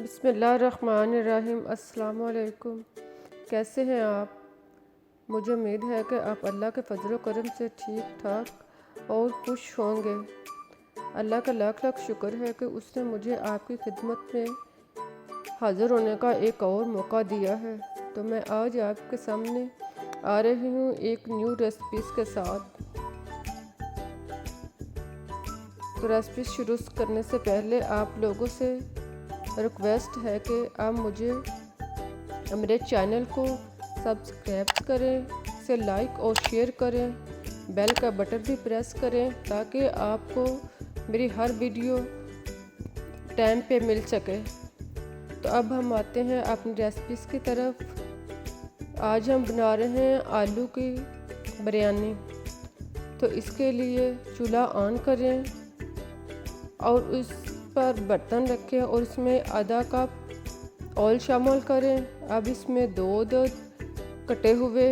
बिस्मिल्लाहिर्रहमानिर्रहीम। अस्सलाम वालेकुम। कैसे हैं आप? मुझे उम्मीद है कि आप अल्लाह के फजल करम से ठीक ठाक और खुश होंगे। अल्लाह का लाख लाख शुक्र है कि उसने मुझे आपकी खिदमत में हाज़िर होने का एक और मौका दिया है। तो मैं आज आपके सामने आ रही हूँ एक न्यू रेसिपीज़ के साथ। तो रेसिपी शुरू करने से पहले आप लोगों से रिक्वेस्ट है कि आप मेरे चैनल को सब्सक्राइब करें, इसे लाइक और शेयर करें, बेल का बटन भी प्रेस करें ताकि आपको मेरी हर वीडियो टाइम पे मिल सके। तो अब हम आते हैं अपनी रेसिपीज़ की तरफ। आज हम बना रहे हैं आलू की बिरयानी। तो इसके लिए चूल्हा ऑन करें और उस पर बर्तन रखें और इसमें आधा कप ऑयल शामिल करें। अब इसमें 2 कटे हुए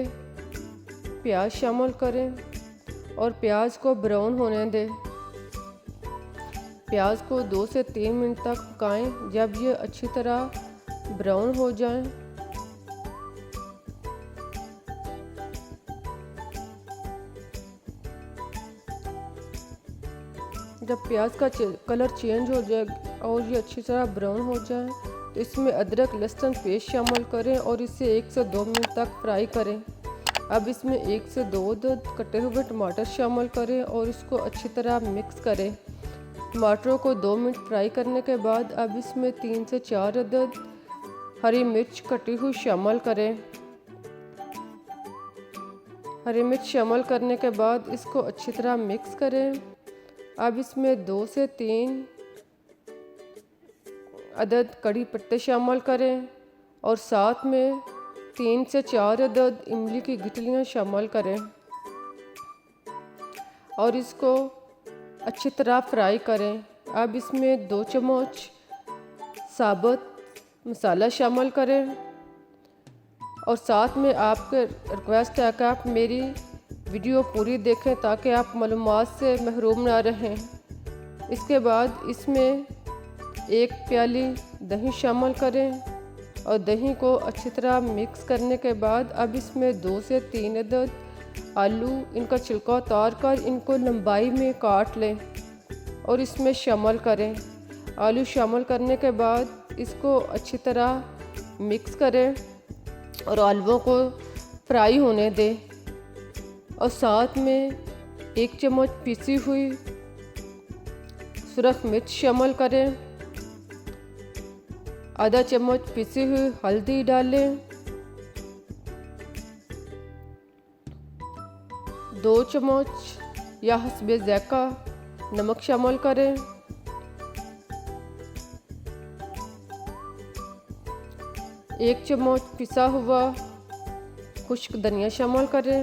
प्याज शामिल करें और प्याज को ब्राउन होने दें। प्याज को 2 से 3 मिनट तक पकाएं। जब ये अच्छी तरह ब्राउन हो जाएं, जब प्याज का कलर चेंज हो जाए और ये अच्छी तरह ब्राउन हो जाए तो इसमें अदरक लहसुन पेस्ट शामिल करें और इसे 1 से 2 मिनट तक फ्राई करें। अब इसमें 1 से 2 कटे हुए टमाटर शामिल करें और इसको अच्छी तरह मिक्स करें। टमाटरों को 2 मिनट फ्राई करने के बाद अब इसमें 3 से 4 अदद हरी मिर्च कटी हुई शामिल करें। हरी मिर्च शामिल करने के बाद इसको अच्छी तरह मिक्स करें। अब इसमें 2 से 3 अदद कड़ी पत्ते शामिल करें और साथ में 3 से 4 अदद इमली की गिटलियाँ शामिल करें और इसको अच्छी तरह फ्राई करें। अब इसमें 2 चम्मच साबुत मसाला शामिल करें और साथ में आपके रिक्वेस्ट है कि आप मेरी वीडियो पूरी देखें ताकि आप मालूमात से महरूम ना रहें। इसके बाद इसमें 1 प्याली दही शामिल करें और दही को अच्छी तरह मिक्स करने के बाद अब इसमें 2 से 3 अदद आलू, इनका छिलका उतार कर इनको लंबाई में काट लें और इसमें शामिल करें। आलू शामिल करने के बाद इसको अच्छी तरह मिक्स करें और आलूओं को फ्राई होने दें और साथ में 1 चम्मच पीसी हुई सुरख मिर्च शामिल करें। आधा चम्मच पीसी हुई हल्दी डालें। 2 चम्मच या हस्बे ज़ायक़ा नमक शामिल करें। 1 चम्मच पिसा हुआ खुश्क धनिया शामिल करें।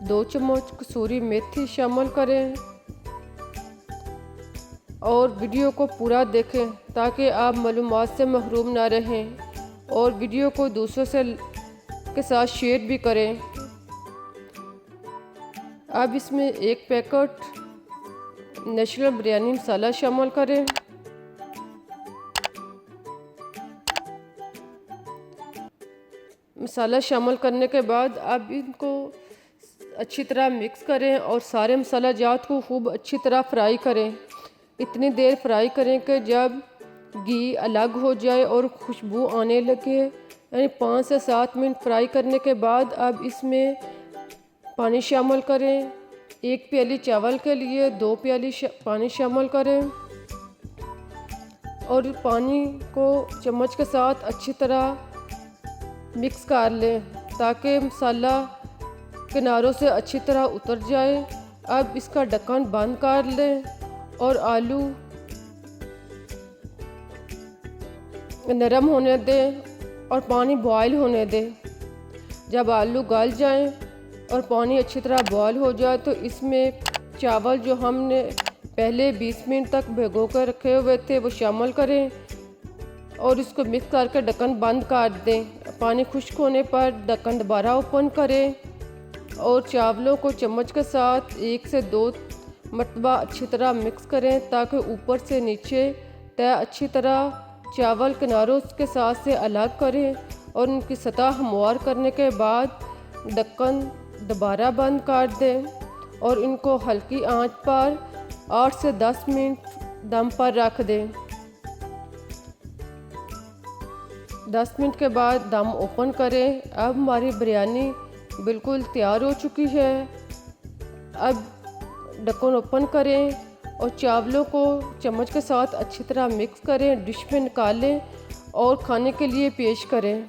2 चम्मच कसूरी मेथी शामिल करें और वीडियो को पूरा देखें ताकि आप मालूमात से महरूम ना रहें और वीडियो को दूसरों के साथ शेयर भी करें। अब इसमें 1 पैकेट नेचुरल बिरयानी मसाला शामिल करें। मसाला शामिल करने के बाद अब इनको अच्छी तरह मिक्स करें और सारे मसाला जात को खूब अच्छी तरह फ्राई करें। इतनी देर फ्राई करें कि जब घी अलग हो जाए और खुशबू आने लगे, यानी 5 से 7 मिनट फ्राई करने के बाद अब इसमें पानी शामिल करें। 1 प्याली चावल के लिए 2 प्याली पानी शामिल करें और पानी को चम्मच के साथ अच्छी तरह मिक्स कर लें ताकि मसाला किनारों से अच्छी तरह उतर जाए। अब इसका ढक्कन बंद कर लें और आलू नरम होने दें और पानी बॉयल होने दें। जब आलू गल जाएं और पानी अच्छी तरह बॉयल हो जाए तो इसमें चावल जो हमने पहले 20 मिनट तक भिगो कर रखे हुए थे वो शामिल करें और इसको मिक्स करके ढक्कन बंद कर दें। पानी खुश्क होने पर ढक्कन दोबारा ओपन करें और चावलों को चम्मच के साथ 1 से 2 मरतबा अच्छी तरह मिक्स करें ताकि ऊपर से नीचे तय अच्छी तरह चावल किनारों के साथ से अलग करें और उनकी सतह हमवार करने के बाद ढक्कन दोबारा बंद कर दें और इनको हल्की आंच पर 8 से 10 मिनट दम पर रख दें। 10 मिनट के बाद दम ओपन करें। अब हमारी बिरयानी बिल्कुल तैयार हो चुकी है। अब ढक्कन ओपन करें और चावलों को चम्मच के साथ अच्छी तरह मिक्स करें, डिश में निकालें और खाने के लिए पेश करें।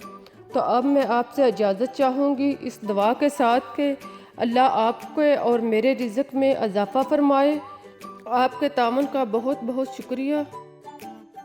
तो अब मैं आपसे इजाज़त चाहूँगी इस दुआ के साथ कि अल्लाह आपके और मेरे रिज़्क़ में इजाफ़ा फरमाए। आपके तामुन का बहुत बहुत शुक्रिया।